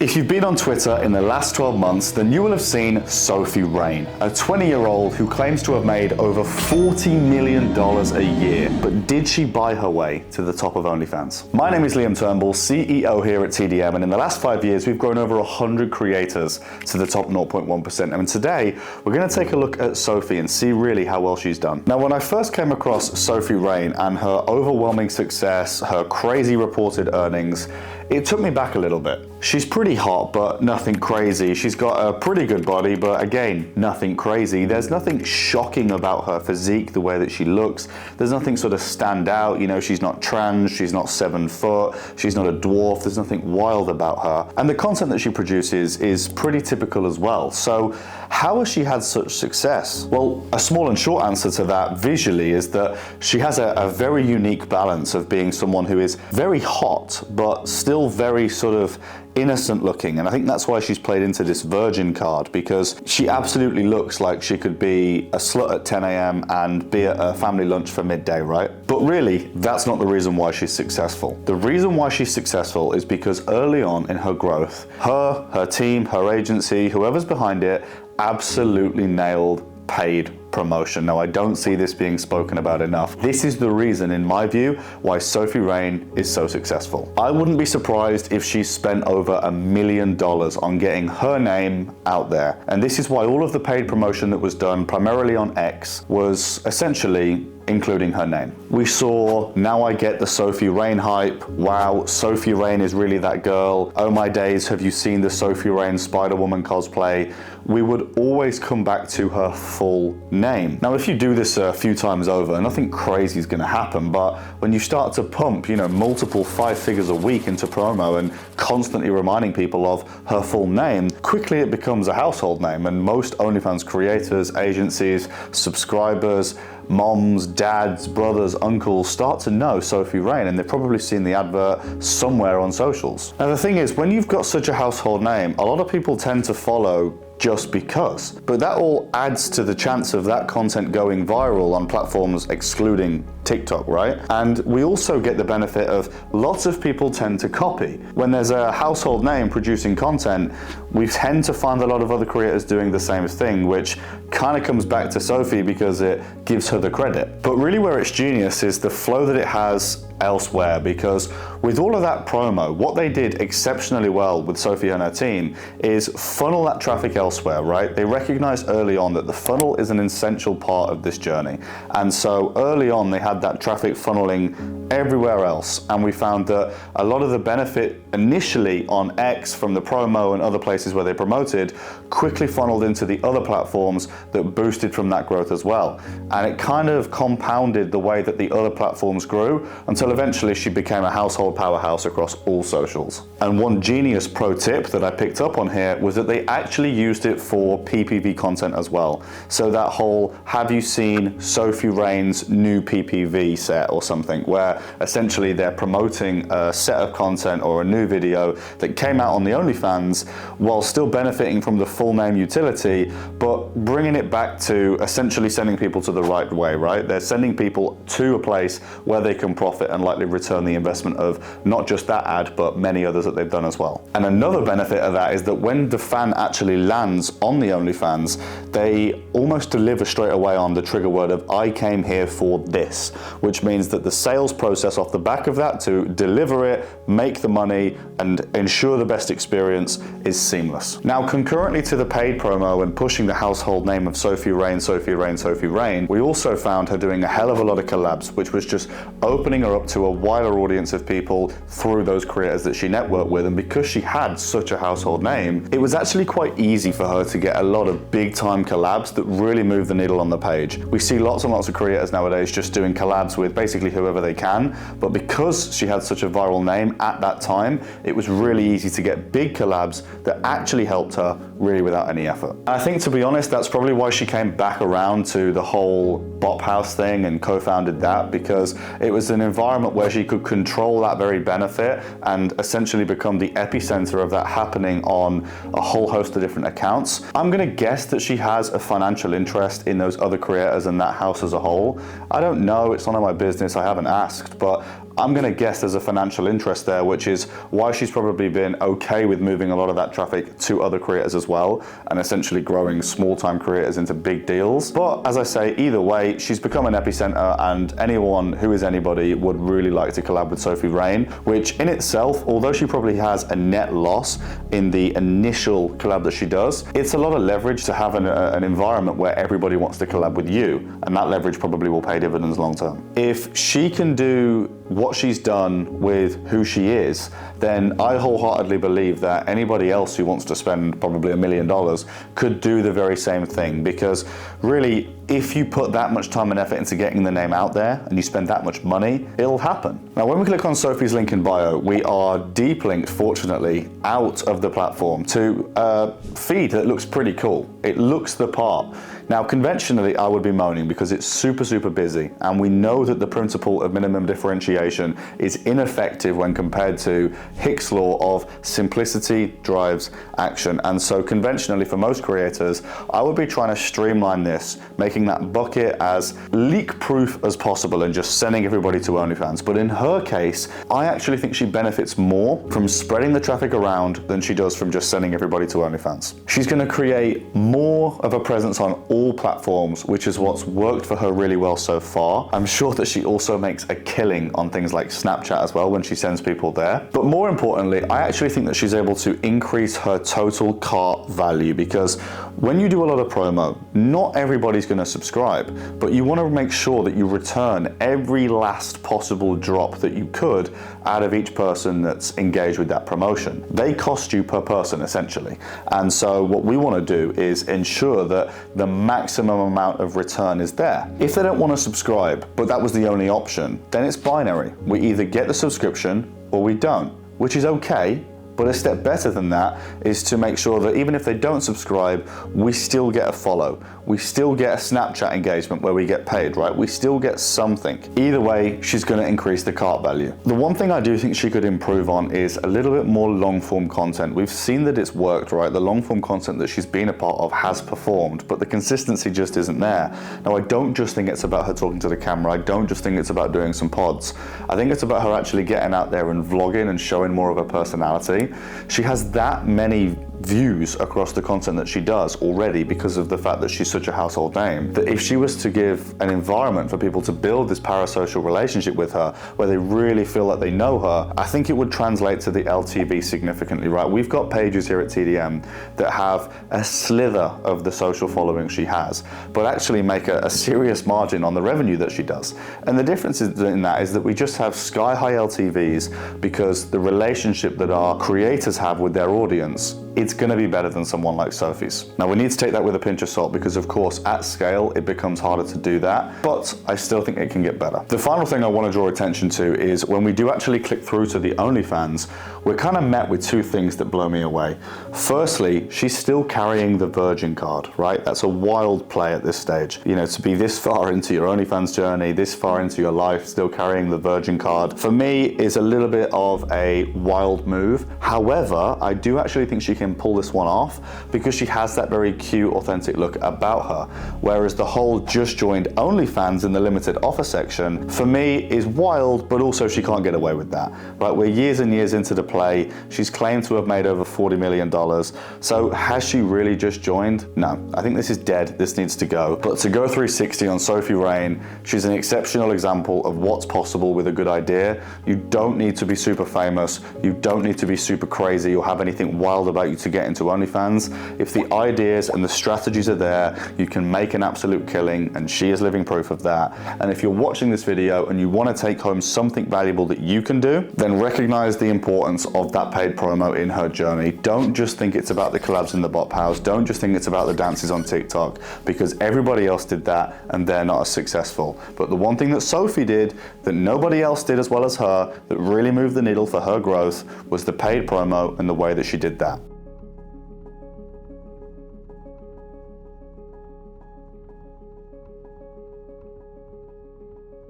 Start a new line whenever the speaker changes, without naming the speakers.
If you've been on Twitter in the last 12 months, then you will have seen Sophie Rain, a 20-year-old who claims to have made over $40 million a year. But did she buy her way to the top of OnlyFans? My name is Liam Turnbull, CEO here at TDM, and in the last 5 years, we've grown over 100 creators to the top 0.1%. And today, we're going to take a look at Sophie and see really how well she's done. Now, when I first came across Sophie Rain and her overwhelming success, her crazy reported earnings, it took me back a little bit. She's pretty hot, but nothing crazy. She's got a pretty good body, but again, nothing crazy. There's nothing shocking about her physique, the way that she looks. There's nothing sort of stand out. You know, she's not trans, she's not 7 foot, she's not a dwarf. There's nothing wild about her. And the content that she produces is pretty typical as well. So how has she had such success? Well, a small and short answer to that visually is that she has a very unique balance of being someone who is very hot, but still very sort of innocent looking, and I think that's why she's played into this virgin card, because she absolutely looks like she could be a slut at 10 a.m. and be at a family lunch for midday, right? But really, that's not the reason why she's successful. The reason why she's successful is because early on in her growth, her team, her agency, whoever's behind it, absolutely nailed paid promotion. Now, I don't see this being spoken about enough. This is the reason, in my view, why Sophie Rain is so successful. I wouldn't be surprised if she spent over $1 million on getting her name out there. And this is why all of the paid promotion that was done primarily on X was essentially including her name. We saw Now I Get the Sophie Rain hype. Wow, Sophie Rain is really that girl. Oh my days, have you seen the Sophie Rain Spider-Woman cosplay? We would always come back to her full name. Now, if you do this a few times over, nothing crazy is gonna happen, but when you start to pump, multiple 5 figures a week into promo and constantly reminding people of her full name, quickly it becomes a household name, and most OnlyFans creators, agencies, subscribers, moms, dads, brothers, uncles start to know Sophie Rain, and they've probably seen the advert somewhere on socials. Now, the thing is, when you've got such a household name, a lot of people tend to follow just because. But that all adds to the chance of that content going viral on platforms excluding TikTok, right? And we also get the benefit of lots of people tend to copy. When there's a household name producing content, we tend to find a lot of other creators doing the same thing, which kind of comes back to Sophie because it gives her the credit. But really where it's genius is the flow that it has elsewhere, because with all of that promo, what they did exceptionally well with Sophie and her team is funnel that traffic elsewhere, right? They recognized early on that the funnel is an essential part of this journey. And so early on, they had that traffic funneling everywhere else. And we found that a lot of the benefit initially on X from the promo and other places where they promoted quickly funneled into the other platforms that boosted from that growth as well. And it kind of compounded the way that the other platforms grew until eventually she became a household powerhouse across all socials. And one genius pro tip that I picked up on here was that they actually used it for PPV content as well. So that whole, have you seen Sophie Rain's new PPV set or something, where essentially they're promoting a set of content or a new video that came out on the OnlyFans while still benefiting from the full name utility, but bringing it back to essentially sending people to the right way, right? They're sending people to a place where they can profit and likely return the investment of not just that ad, but many others that they've done as well. And another benefit of that is that when the fan actually lands on the OnlyFans, they almost deliver straight away on the trigger word of, I came here for this, which means that the sales process off the back of that to deliver it, make the money, and ensure the best experience is seamless. Now, concurrently to the paid promo and pushing the household name of Sophie Rain, Sophie Rain, Sophie Rain, we also found her doing a hell of a lot of collabs, which was just opening her up to a wider audience of people through those creators that she networked with. And because she had such a household name, it was actually quite easy for her to get a lot of big time collabs that really move the needle on the page. We see lots and lots of creators nowadays just doing collabs with basically whoever they can, but because she had such a viral name at that time, it was really easy to get big collabs that actually helped her really without any effort. And I think, to be honest, that's probably why she came back around to the whole Bop House thing and co-founded that, because it was an environment where she could control that very benefit and essentially become the epicenter of that happening on a whole host of different accounts. I'm gonna guess that she has a financial interest in those other creators and that house as a whole. I don't know, it's none of my business, I haven't asked, but I'm gonna guess there's a financial interest there, which is why she's probably been okay with moving a lot of that traffic to other creators as well, and essentially growing small-time creators into big deals. But as I say, either way, she's become an epicenter, and anyone who is anybody would really like to collab with Sophie Rain, which in itself, although she probably has a net loss in the initial collab that she does, it's a lot of leverage to have an environment where everybody wants to collab with you, and that leverage probably will pay dividends long term. If she can do what she's done with who she is, then I wholeheartedly believe that anybody else who wants to spend probably $1 million could do the very same thing, because really, if you put that much time and effort into getting the name out there and you spend that much money, it'll happen. Now, when we click on Sophie's link in bio, we are deep linked, fortunately, out of the platform to a feed that looks pretty cool. It looks the part. Now, conventionally, I would be moaning because it's super, super busy, and we know that the principle of minimum differentiation is ineffective when compared to Hick's law of simplicity drives action. And so conventionally, for most creators, I would be trying to streamline this, making that bucket as leak-proof as possible and just sending everybody to OnlyFans. But in her case, I actually think she benefits more from spreading the traffic around than she does from just sending everybody to OnlyFans. She's going to create more of a presence on all platforms, which is what's worked for her really well so far. I'm sure that she also makes a killing on things like Snapchat as well when she sends people there. But more importantly, I actually think that she's able to increase her total cart value, because when you do a lot of promo, not everybody's going to subscribe, but you want to make sure that you return every last possible drop that you could out of each person that's engaged with that promotion. They cost you per person, essentially. And so what we want to do is ensure that the maximum amount of return is there. If they don't want to subscribe, but that was the only option, then it's binary. We either get the subscription or we don't, which is okay. But a step better than that is to make sure that even if they don't subscribe, we still get a follow. We still get a Snapchat engagement where we get paid, right? We still get something. Either way, she's gonna increase the cart value. The one thing I do think she could improve on is a little bit more long form content. We've seen that it's worked, right? The long form content that she's been a part of has performed, but the consistency just isn't there. Now, I don't just think it's about her talking to the camera. I don't just think it's about doing some pods. I think it's about her actually getting out there and vlogging and showing more of her personality. She has that many views across the content that she does already because of the fact that she's such a household name, that if she was to give an environment for people to build this parasocial relationship with her where they really feel like they know her, I think it would translate to the LTV significantly, right? We've got pages here at TDM that have a slither of the social following she has, but actually make a serious margin on the revenue that she does. And the difference in that is that we just have sky high LTVs because the relationship that our creators have with their audience, it's going to be better than someone like Sophie's. Now, we need to take that with a pinch of salt because, of course, at scale, it becomes harder to do that, but I still think it can get better. The final thing I want to draw attention to is when we do actually click through to the OnlyFans, we're kind of met with two things that blow me away. Firstly, she's still carrying the Virgin card, right? That's a wild play at this stage. You know, to be this far into your OnlyFans journey, this far into your life, still carrying the Virgin card, for me, is a little bit of a wild move. However, I do actually think she can pull this one off because she has that very cute, authentic look about her. Whereas the whole just joined OnlyFans in the limited offer section, for me, is wild, but also she can't get away with that, right? We're years and years into the play. She's claimed to have made over $40 million. So has she really just joined? No, I think this is dead. This needs to go. But to go 360 on Sophie Rain, she's an exceptional example of what's possible with a good idea. You don't need to be super famous. You don't need to be super crazy or have anything wild about you to get into OnlyFans. If the ideas and the strategies are there, you can make an absolute killing, and she is living proof of that. And if you're watching this video and you want to take home something valuable that you can do, then recognize the importance of that paid promo in her journey. Don't just think it's about the collabs in the Bop House. Don't just think it's about the dances on TikTok, because everybody else did that and they're not as successful. But the one thing that Sophie did that nobody else did as well as her, that really moved the needle for her growth, was the paid promo and the way that she did that.